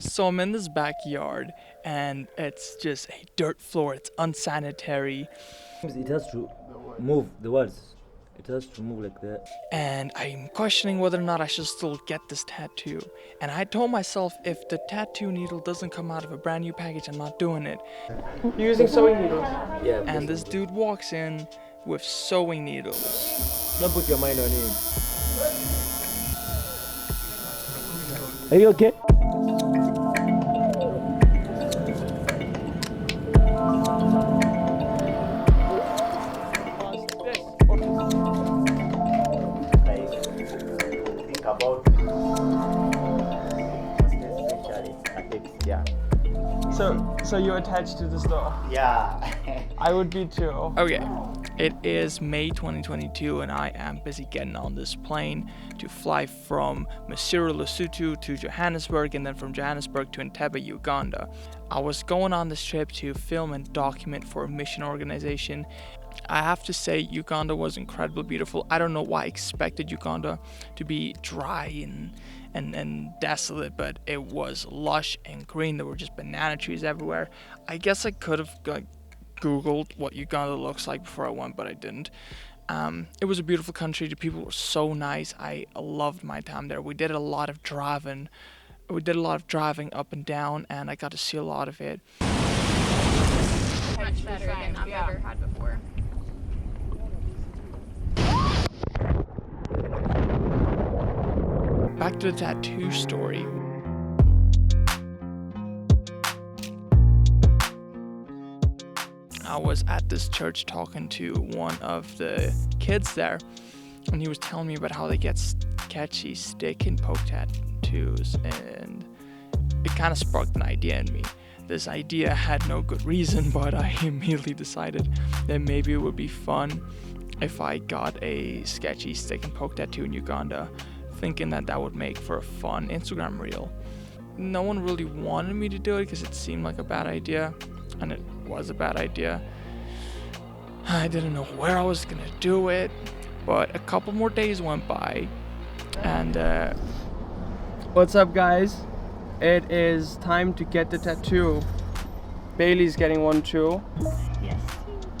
So I'm in this backyard and it's just a dirt floor, it's unsanitary, It has to move the words. It has to move like that. and I'm questioning whether or not I should still get this tattoo. And I told myself if the tattoo needle doesn't come out of a brand new package, I'm not doing it. You're using sewing needles. Yeah. And this dude walks in with sewing needles. Don't put your mind on him. Are you okay? Think about especially affects, yeah. So you're attached to this door. Yeah. I would be too. Okay, it is May 2022 and I am busy getting on this plane to fly from Masiro, Lesotho to Johannesburg and then from Johannesburg to Entebbe, Uganda. I was going on this trip to film and document for a mission organization. I have to say Uganda was incredibly beautiful. I don't know why I expected Uganda to be dry and desolate, but it was lush and green. There were just banana trees everywhere. I guess I could have Googled what Uganda looks like before I went, but I didn't. It was a beautiful country. The people were so nice. I loved my time there. We did a lot of driving. We did a lot of driving up and down, and I got to see a lot of it. Much better than I've ever had before. Back to the tattoo story. I was at this church talking to one of the kids there, and he was telling me about how they get sketchy stick and poke tattoos, and it kind of sparked an idea in me. This idea had no good reason, but I immediately decided that maybe it would be fun if I got a sketchy stick and poke tattoo in Uganda, thinking that that would make for a fun Instagram reel. No one really wanted me to do it because it seemed like a bad idea, and it was a bad idea. I didn't know where I was gonna do it, but a couple more days went by, and What's up, guys? It is time to get the tattoo. Bailey's getting one too. Yes.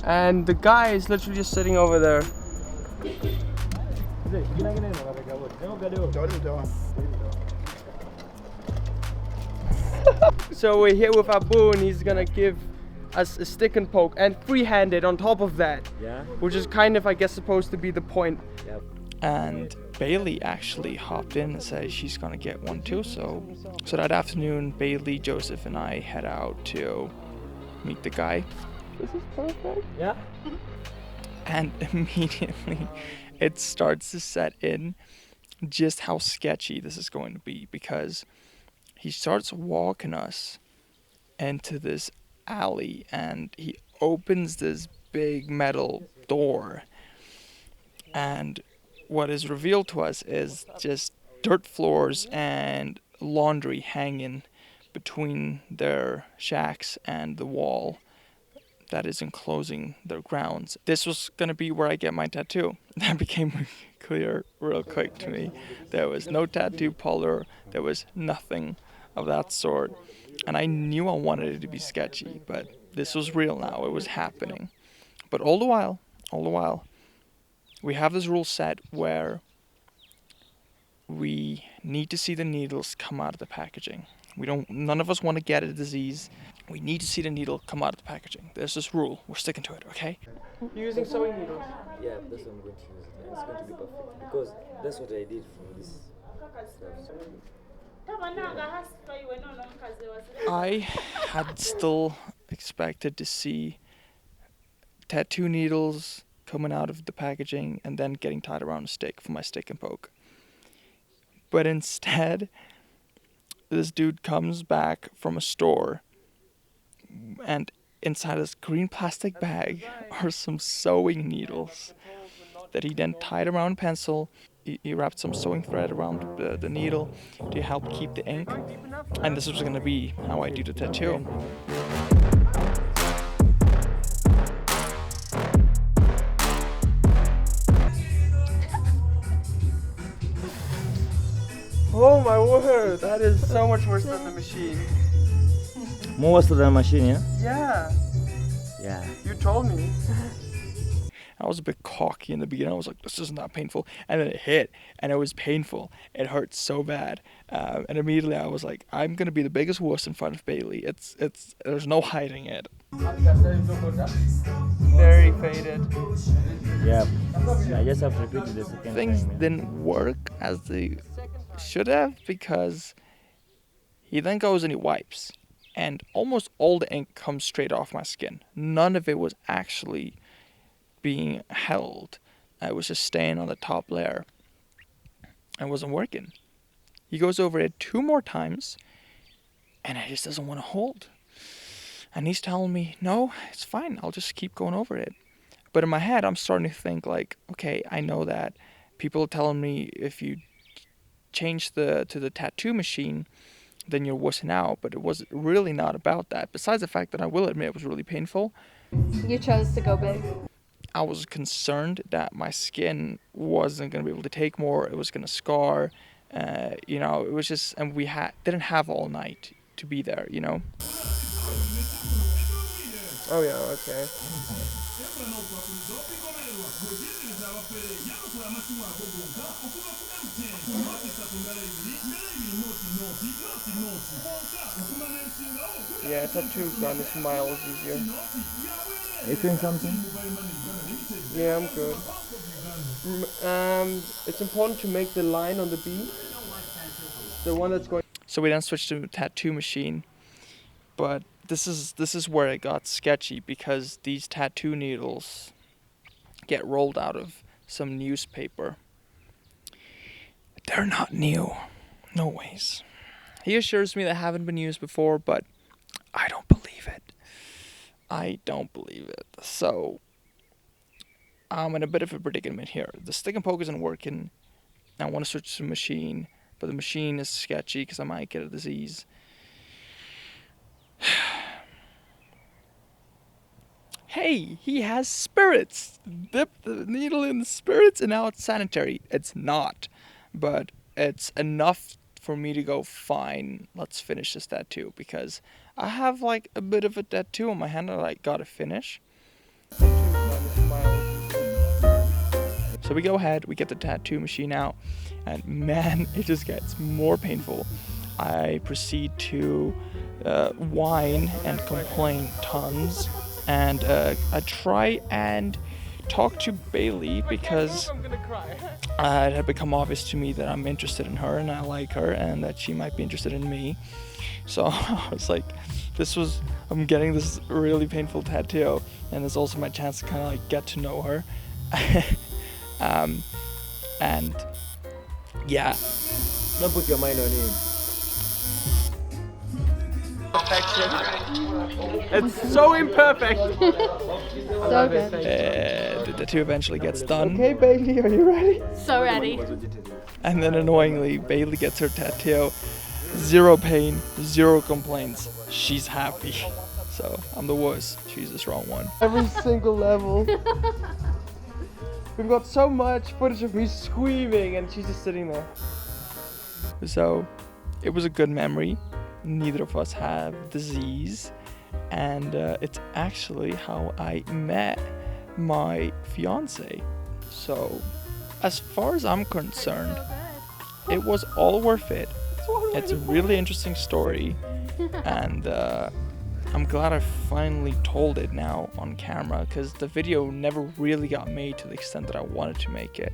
And the guy is literally just sitting over there. So we're here with Abu and he's gonna give us a stick and poke and free-handed on top of that. Yeah. Which is kind of, I guess, supposed to be the point. Yep. and Bailey actually hopped in and said she's gonna get one too. So that afternoon, Bailey, Joseph, and I head out to meet the guy. This is perfect. Yeah. And immediately it starts to set in just how sketchy this is going to be, because he starts walking us into this alley and he opens this big metal door, and what is revealed to us is just dirt floors and laundry hanging between their shacks and the wall that is enclosing their grounds. This was gonna be where I get my tattoo. That became clear real quick to me. There was no tattoo parlor, there was nothing of that sort. And I knew I wanted it to be sketchy, but this was real now, it was happening. But all the while, we have this rule set where we need to see the needles come out of the packaging. None of us want to get a disease. We need to see the needle come out of the packaging. There's this rule. We're sticking to it, okay? You're using sewing needles. Yeah, that's what I'm going to use. And it's going to be perfect because that's what I did from this stuff. I had still expected to see tattoo needles coming out of the packaging and then getting tied around a stick for my stick and poke. But instead, this dude comes back from a store, and inside this green plastic bag are some sewing needles that he then tied around a pencil. He wrapped some sewing thread around the needle to help keep the ink. And this was going to be how I do the tattoo. Oh my word! Dude, that is so much worse than the machine. More worse than the machine, yeah? Yeah, Yeah. you told me. I was a bit cocky in the beginning. I was like, this isn't that painful. And then it hit, and it was painful. It hurt so bad. And immediately I was like, I'm going to be the biggest wuss in front of Bailey. There's no hiding it. Very faded. Yeah. I just have to repeat it the second Things time. Yeah. didn't work as they should have because he then goes and he wipes. And almost all the ink comes straight off my skin. None of it was actually being held. It was just staying on the top layer. It wasn't working. He goes over it 2 more times, and it just doesn't want to hold. And he's telling me, no, it's fine. I'll just keep going over it. But in my head, I'm starting to think like, okay, I know that people are telling me if you change to the tattoo machine, then you're wussing out. But it was really not about that. Besides the fact that I will admit it was really painful. You chose to go big. I was concerned that my skin wasn't going to be able to take more. It was going to scar. It was just, and we didn't have all night to be there, Oh yeah, okay. Yeah, tattoo gun is miles easier. You feeling something? Yeah, I'm good. It's important to make the line on the B. The one that's going. So we then switched to a tattoo machine. But this is where it got sketchy because these tattoo needles get rolled out of some newspaper. They're not new. No ways. He assures me they haven't been used before, but I don't believe it. I don't believe it. So I'm in a bit of a predicament here. The stick and poke isn't working. I want to switch to a machine, but the machine is sketchy because I might get a disease. Hey, he has spirits. Dip the needle in the spirits and now it's sanitary. It's not, but it's enough for me to go, fine, let's finish this tattoo, because I have like a bit of a tattoo on my hand that I gotta finish. So we go ahead, we get the tattoo machine out, and man, it just gets more painful. I proceed to whine and complain tons, and I try and talk to Bailey because it had become obvious to me that I'm interested in her and I like her and that she might be interested in me. So I was like, I'm getting this really painful tattoo, and it's also my chance to kind of like get to know her. And yeah. Don't put your mind on it. It's so imperfect. So good. The tattoo eventually gets done. Okay, Bailey, are you ready? So ready. And then annoyingly, Bailey gets her tattoo. 0 pain, 0 complaints. She's happy. So I'm the worst. She's the strong one. Every single level. We've got so much footage of me screaming and she's just sitting there. So it was a good memory. Neither of us have disease. And it's actually how I met my fiance. So as far as I'm concerned, it was all worth it. It's a really interesting story, and I'm glad I finally told it now on camera, because the video never really got made to the extent that I wanted to make it.